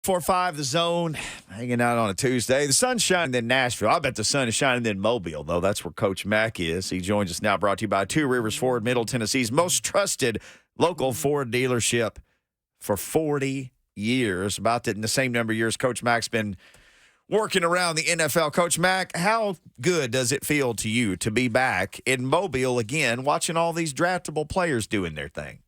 4-5, The Zone, hanging out on a Tuesday. The sun's shining in Nashville. I bet the sun is shining in Mobile, though. That's where Coach Mack is. He joins us now, brought to you by Two Rivers Ford, Middle Tennessee's most trusted local Ford dealership for 40 years. About in the same number of years Coach Mack's been working around the NFL. Coach Mack, how good does it feel to you to be back in Mobile again, watching all these draftable players doing their thing?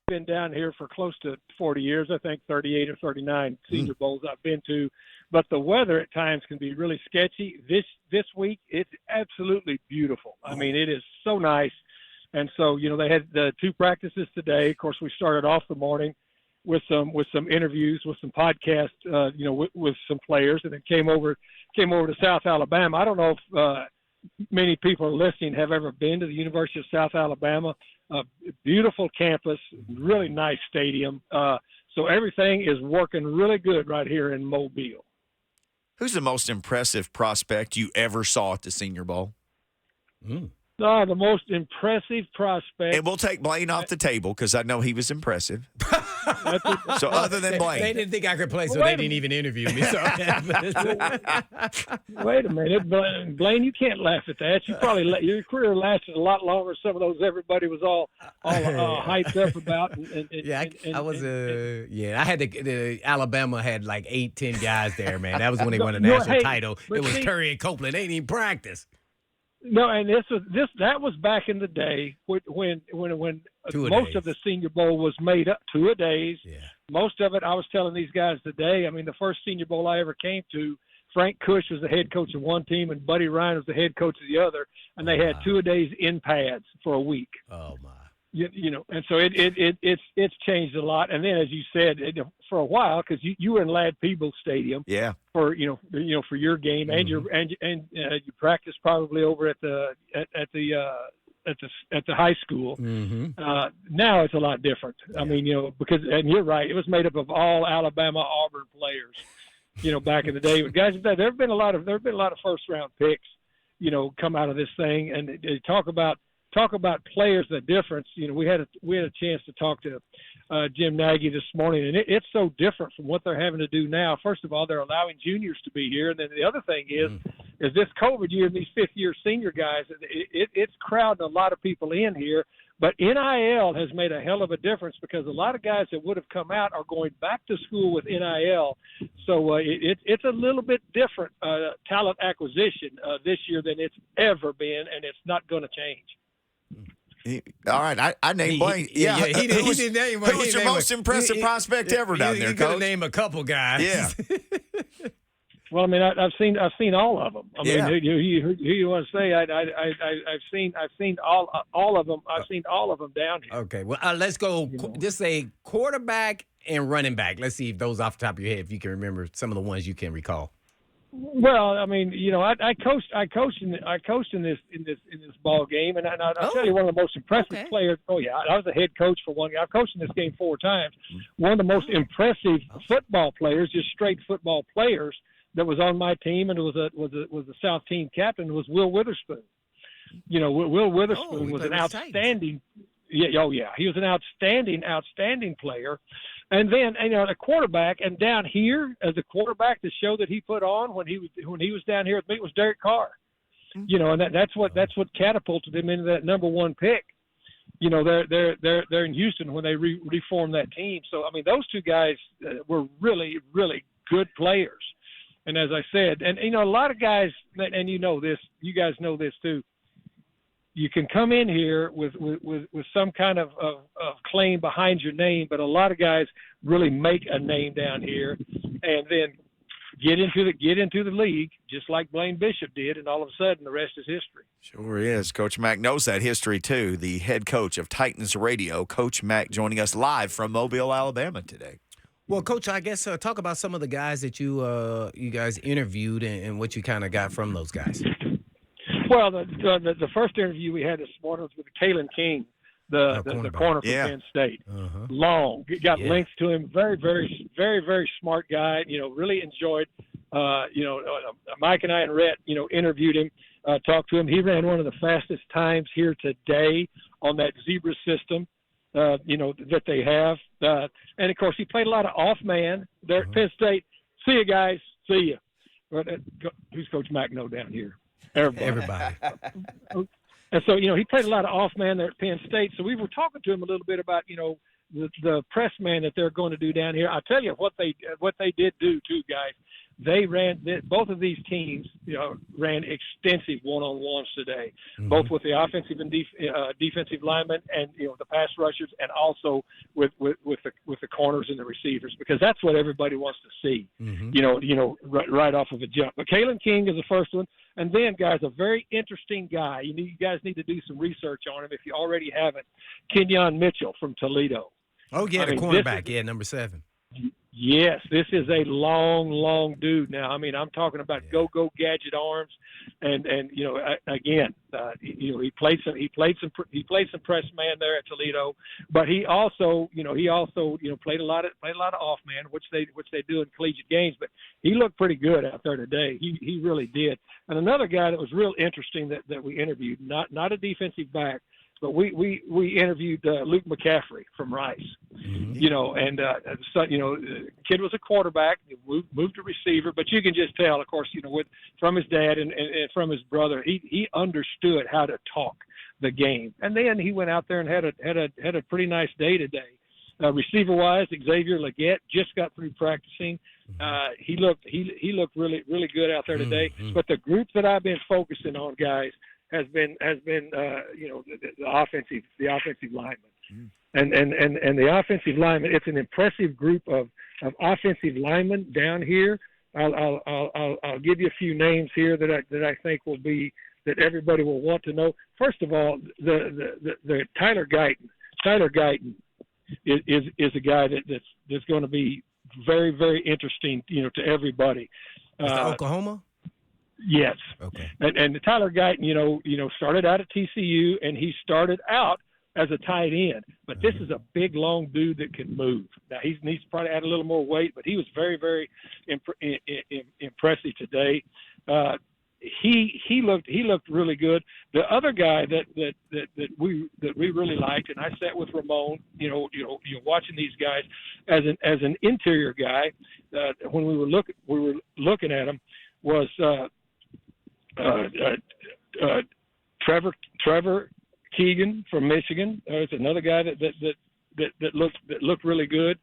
Been down here for close to 40 years, I think 38 or 39 Senior Bowls I've been to, but the weather at times can be really sketchy. This week, it's absolutely beautiful. I mean, it is so nice. And so, they had the 2 practices today. Of course, we started off the morning with some interviews, with some podcasts, with some players, and then came over to South Alabama. I don't know if many people are listening have ever been to the University of South Alabama. Beautiful campus, really nice stadium. So everything is working really good right here in Mobile. Who's the most impressive prospect you ever saw at the Senior Bowl? The most impressive prospect. And we'll take Blaine off the table because I know he was impressive. So other than Blaine. They didn't think I could play, so they didn't even interview me. So. Wait a minute, Blaine, you can't laugh at that. Your career lasted a lot longer than some of those everybody was all hyped up about. I had the Alabama had like 8-10 guys there, man. That was when they won the national title. It was Curry and Copeland. They didn't even practice. No, and that was back in the day when most of the Senior Bowl was made up 2-a-days. Yeah. Most of it, I was telling these guys today. I mean, the first Senior Bowl I ever came to, Frank Cush was the head coach of one team and Buddy Ryan was the head coach of the other, and they had 2-a-days in pads for a week. Oh my! And so it's changed a lot. And then, as you said, for a while, because you were in Ladd Peebles Stadium, for your game, and you practiced probably over at the high school. Now it's a lot different. I mean, because you're right, it was made up of all Alabama, Auburn players. Back in the day, but guys, there have been a lot of first round picks, come out of this thing, and they talk about players, the difference. We had a chance to talk to Jim Nagy this morning, and it's so different from what they're having to do now. First of all, they're allowing juniors to be here, and then the other thing is this COVID year and these fifth-year senior guys, it's crowding a lot of people in here. But NIL has made a hell of a difference because a lot of guys that would have come out are going back to school with NIL. So it's a little bit different talent acquisition this year than it's ever been, and it's not going to change. All right, I named Blaine. He didn't name. Who was your most impressive prospect ever down there, Coach? You name a couple guys. Yeah. Well, I mean, I've seen all of them. I mean, who you want to say? I've seen all of them. I've seen all of them down here. Okay, well, let's go. Just say quarterback and running back. Let's see if those off the top of your head, if you can remember some of the ones you can recall. Well, I mean, I coached in this ball game, and I'll tell you one of the most impressive players. Oh yeah, I was a head coach for one. I've coached in this game 4 times. One of the most impressive football players, just straight football players, that was on my team, and was the South team captain, was Will Witherspoon. Will Witherspoon was an outstanding. He was an outstanding player. And then, a quarterback, and down here as a quarterback, the show that he put on when he was down here with me was Derek Carr. And that's what catapulted him into that number 1 pick. They're in Houston when they reformed that team. So I mean, those 2 guys were really, really good players. And as I said, and a lot of guys, and this, you guys know this too. You can come in here with some kind of claim behind your name, but a lot of guys really make a name down here, and then get into the league just like Blaine Bishop did, and all of a sudden the rest is history. Sure is. Coach Mack knows that history too. The head coach of Titans Radio, Coach Mack, joining us live from Mobile, Alabama today. Well, Coach, I guess talk about some of the guys that you guys interviewed and what you kind of got from those guys. Well, the first interview we had this morning was with Kalen King, the corner from Penn State. Long. Got links to him. Very, very, very, very smart guy. Really enjoyed. Mike and I and Rhett, interviewed him, talked to him. He ran one of the fastest times here today on that zebra system. that they have. And of course, he played a lot of off man there at Penn State. See you guys. See you. But, who's Coach Mack know down here? Everybody. And so, he played a lot of off man there at Penn State. So we were talking to him a little bit about, the press man that they're going to do down here. I'll tell you what they did do too, guys. They ran both of these teams, ran extensive one-on-ones today, both with the offensive and defensive linemen, and the pass rushers, and also with the corners and the receivers, because that's what everybody wants to see. Right off of a jump. But Kalen King is the first one, and then guys, a very interesting guy. You guys need to do some research on him if you already haven't. Kenyon Mitchell from Toledo. Oh yeah, the cornerback, number 7. Yes, this is a long dude. Now, I'm talking about go gadget arms, and again, he played some press man there at Toledo, but he also played a lot of off man, which they do in collegiate games. But he looked pretty good out there today. He really did. And another guy that was real interesting that we interviewed, not a defensive back, but we interviewed Luke McCaffrey from Rice, kid was a quarterback, moved to receiver, but you can just tell, of course, from his dad and from his brother, he understood how to talk the game. And then he went out there and had a pretty nice day today. Receiver wise, Xavier Leggett just got through practicing. He looked really, really good out there today. But the group that I've been focusing on, guys, has been the offensive linemen, and the offensive linemen. It's an impressive group of offensive linemen down here. I'll give you a few names here that I think will be that everybody will want to know. First of all, the Tyler Guyton. Tyler Guyton is a guy that's going to be very, very interesting, to everybody. Is that Oklahoma? Yes. Okay. And Tyler Guyton, started out at TCU, and he started out as a tight end. But this is a big, long dude that can move. Now he needs to probably add a little more weight, but he was very, very impressive today. He looked really good. The other guy that we really liked, and I sat with Ramon, watching these guys as an interior guy. When we were looking at him, was Trevor Keegan from Michigan. There's another guy that looked really good.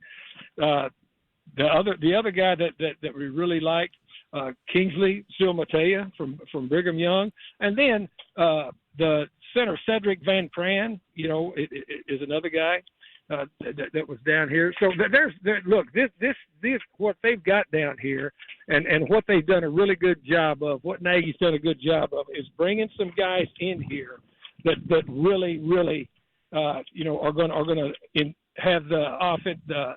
The other guy that we really liked, Kingsley Silmatea from Brigham Young, and then the center Cedric Van Pran, is another guy that was down here. So look, this what they've got down here, and what they've done a really good job of, what Nagy's done a good job of, is bringing some guys in here that really are going to have the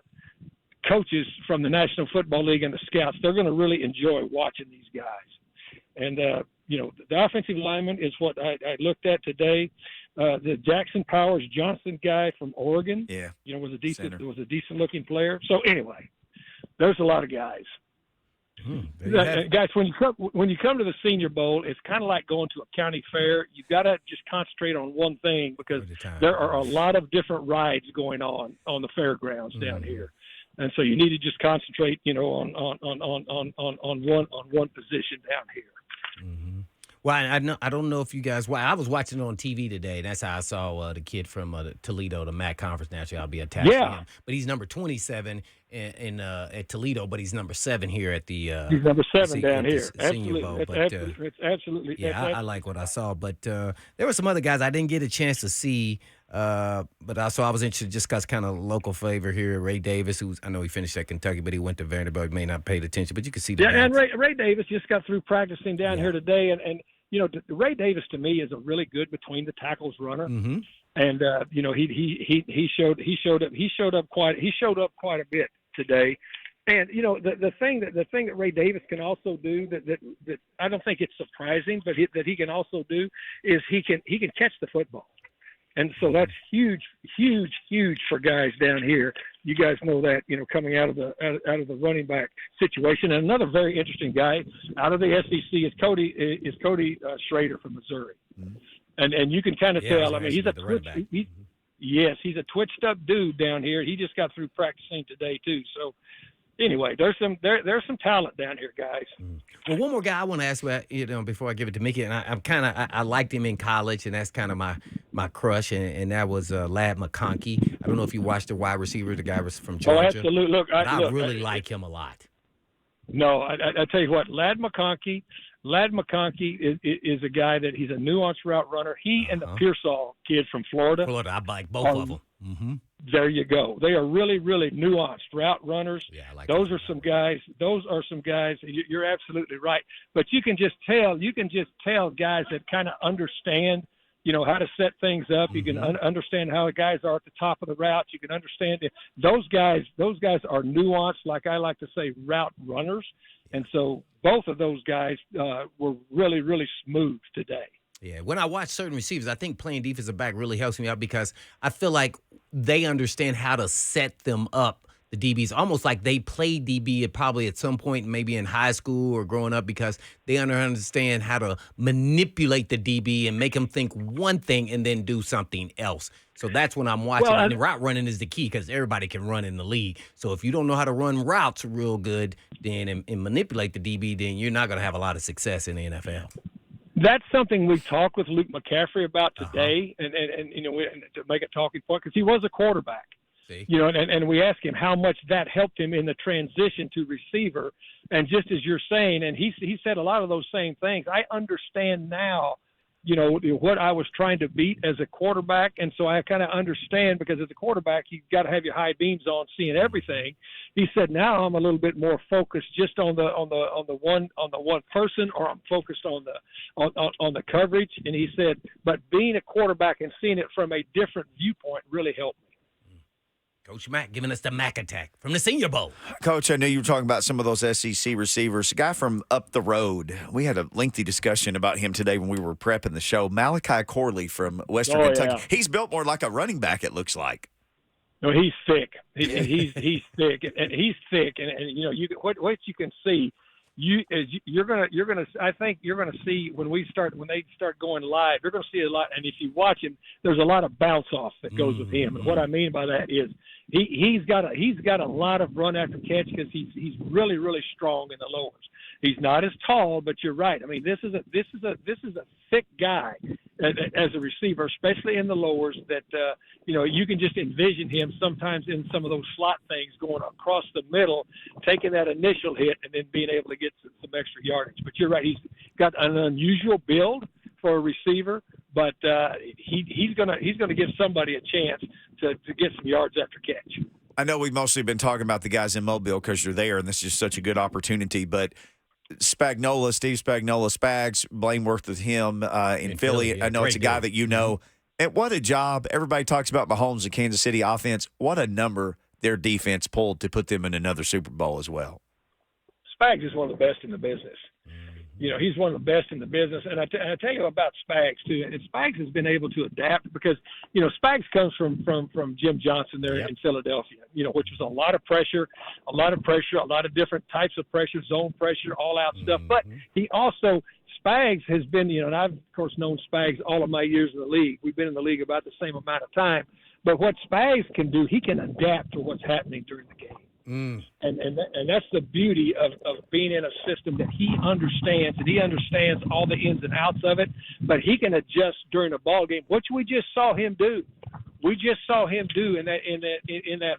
coaches from the National Football League and the scouts. They're going to really enjoy watching these guys. And the offensive lineman is what I looked at today. The Jackson Powers Johnson guy from Oregon, was a decent looking player. So anyway, there's a lot of guys. Guys, when you come to the Senior Bowl, it's kind of like going to a county fair. You've got to just concentrate on one thing, because there are a lot of different rides going on the fairgrounds down here, and so you need to just concentrate, on one position down here. Well, I don't know if you guys. Well, I was watching it on TV today. That's how I saw the kid from Toledo, the MAC conference. Naturally, I'll be attached to him. But he's number 27 at Toledo, but he's number 7 here at the. He's number 7 down here. Senior Bowl. It's absolutely. Yeah, I like what I saw. But there were some other guys I didn't get a chance to see. But I was interested just because kind of local flavor here. Ray Davis, I know he finished at Kentucky, but he went to Vanderbilt. May not paid attention, but you can see the and Ray Davis just got through practicing down here today, and Ray Davis to me is a really good between the tackles runner, and he showed up quite a bit today, and the thing that Ray Davis can also do that I don't think it's surprising, but that he can also do is he can catch the football. And so that's huge for guys down here. You guys know that, coming out of the running back situation. And another very interesting guy out of the SEC is Cody Schrader from Missouri. And you can kind of tell. I mean, Yes, he's a twitched up dude down here. He just got through practicing today too. So anyway, there's some talent down here, guys. Well, one more guy I want to ask about, before I give it to Mickey, and I liked him in college, and that's kind of my crush, and that was Ladd McConkey. I don't know if you watched the wide receiver, the guy was from Georgia. Oh, absolutely. Look, I really like him a lot. No, I tell you what, Ladd McConkey is a guy that he's a nuanced route runner. He and the Pearsall kid from Florida. I like both of them. Mm-hmm. There you go. They are really, really nuanced route runners. Yeah, I like those are some guys. You're absolutely right. But you can just tell guys that kind of understand, how to set things up. You can understand how the guys are at the top of the route. You can understand it. Those guys are nuanced, like I like to say, route runners. And so both of those guys were really, really smooth today. Yeah, when I watch certain receivers, I think playing defensive back really helps me out because I feel like they understand how to set them up, the DBs, almost like they played DB probably at some point, maybe in high school or growing up, because they understand how to manipulate the DB and make them think one thing and then do something else. So that's when I'm watching. And the route running is the key because everybody can run in the league. So if you don't know how to run routes real good then and manipulate the DB, then you're not going to have a lot of success in the NFL. That's something we talked with Luke McCaffrey about today, and to make a talking point, because he was a quarterback. See? And we asked him how much that helped him in the transition to receiver. And just as you're saying, and he said a lot of those same things. I understand now, what I was trying to beat as a quarterback, and so I kind of understand because as a quarterback, you've got to have your high beams on, seeing everything. He said, now I'm a little bit more focused just on the one person, or I'm focused on the coverage. And he said, but being a quarterback and seeing it from a different viewpoint really helped me. Coach Mack giving us the Mack attack from the Senior Bowl. Coach, I knew you were talking about some of those SEC receivers. A guy from up the road. We had a lengthy discussion about him today when we were prepping the show. Malachi Corley from Western Kentucky. Yeah. He's built more like a running back, it looks like. No, he's thick. He's thick, and he's thick. And what you can see. I think you're gonna see when they start going live, you're gonna see a lot. And if you watch him, there's a lot of bounce off that goes with him. And what I mean by that is he's got a lot of run after catch because he's really, really strong in the lowers. He's not as tall, but you're right. I mean, this is a thick guy as a receiver, especially in the lowers. That you can just envision him sometimes in some of those slot things going across the middle, taking that initial hit, and then being able to get some extra yardage. But you're right; he's got an unusual build for a receiver, but he's gonna give somebody a chance to get some yards after catch. I know we've mostly been talking about the guys in Mobile because you're there, and this is such a good opportunity, but. Spagnola, Steve Spagnola, Spags, Blaine worked with him in Philly. I know it's a guy that you know. And what a job. Everybody talks about Mahomes and Kansas City offense. What a number their defense pulled to put them in another Super Bowl as well. Spags is one of the best in the business. He's one of the best in the business. And I tell you about Spags, too. And Spags has been able to adapt because, Spags comes from Jim Johnson there in Philadelphia, which was a lot of pressure, a lot of different types of pressure, zone pressure, all-out stuff. But he also – Spags has been, and I've, of course, known Spags all of my years in the league. We've been in the league about the same amount of time. But what Spags can do, he can adapt to what's happening during the game. And that's the beauty of being in a system that he understands, and he understands all the ins and outs of it, but he can adjust during a ball game, which we just saw him do. We just saw him do in that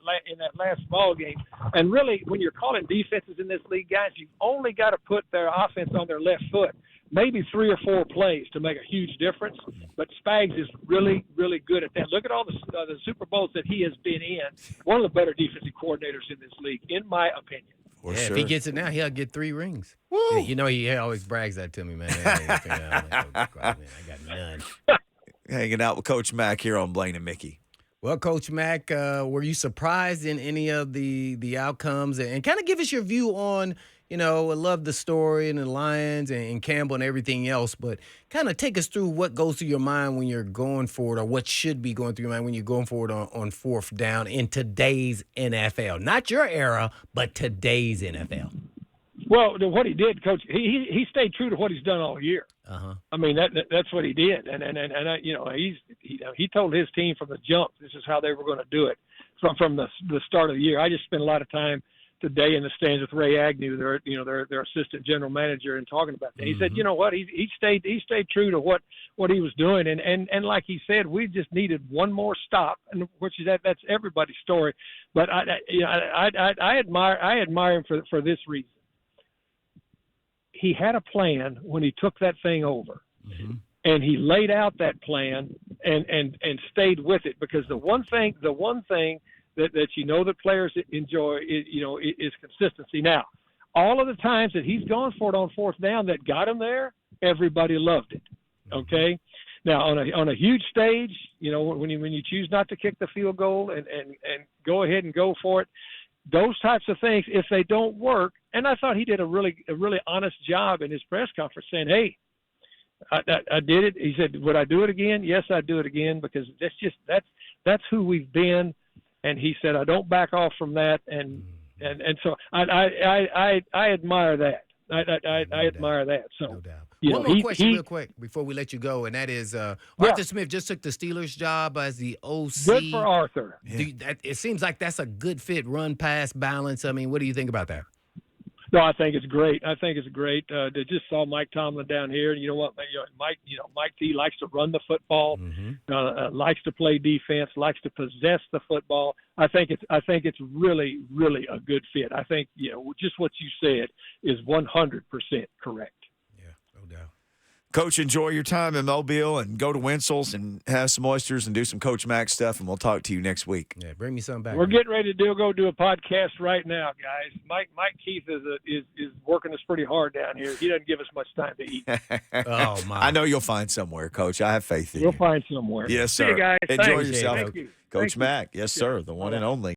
last ball game. And really, when you're calling defenses in this league, guys, you've only got to put their offense on their left foot. Maybe 3 or 4 plays to make a huge difference, but Spags is really, really good at that. Look at all the Super Bowls that he has been in. One of the better defensive coordinators in this league, in my opinion. If he gets it now, he'll get 3 rings. Yeah, he always brags that to me, man. I got none. Hanging out with Coach Mack here on Blaine and Mickey. Well, Coach Mack, were you surprised in any of the outcomes? And kind of give us your view on, I love the story and the Lions and Campbell and everything else, but kind of take us through what goes through your mind when you're going forward, or what should be going through your mind when you're going forward on 4th down in today's NFL. Not your era, but today's NFL. Well, what he did, Coach, he stayed true to what he's done all year. I mean, that's what he did, and he told his team from the jump this is how they were going to do it from the start of the year. I just spent a lot of time today in the stands with Ray Agnew, their assistant general manager, and talking about that. He said, you know what, he stayed true to what he was doing, and like he said, we just needed one more stop, and which is that's everybody's story. But I admire him for this reason. He had a plan when he took that thing over, and he laid out that plan and stayed with it, because the one thing that that players enjoy is consistency. Now, all of the times that he's gone for it on fourth down that got him there, everybody loved it. Okay. Now on a huge stage, when you choose not to kick the field goal and go ahead and go for it, those types of things, if they don't work, and I thought he did a really honest job in his press conference saying, hey, I did it. He said, would I do it again? Yes, I'd do it again, because that's who we've been. And he said, I don't back off from that. And so I admire that. I admire that. So, no doubt. One more question real quick before we let you go, and that is Arthur Smith just took the Steelers job as the OC. Good for Arthur. It seems like that's a good fit, run, pass, balance. I mean, what do you think about that? No, I think it's great. They just saw Mike Tomlin down here, and you know what, Mike T likes to run the football, likes to play defense, likes to possess the football. I think it's really, really a good fit. I think just what you said is 100% correct. Yeah, no doubt. Coach, enjoy your time in Mobile and go to Winsel's and have some oysters and do some Coach Mack stuff, and we'll talk to you next week. Yeah, bring me something back. We're getting ready to go do a podcast right now, guys. Mike Keith is working us pretty hard down here. He doesn't give us much time to eat. Oh, my. I know you'll find somewhere, Coach. I have faith in you. We'll find somewhere. Yes, sir. See you guys. Enjoy Thanks. yourself. Thank you. Coach Mack. Yes, sir. The one and only.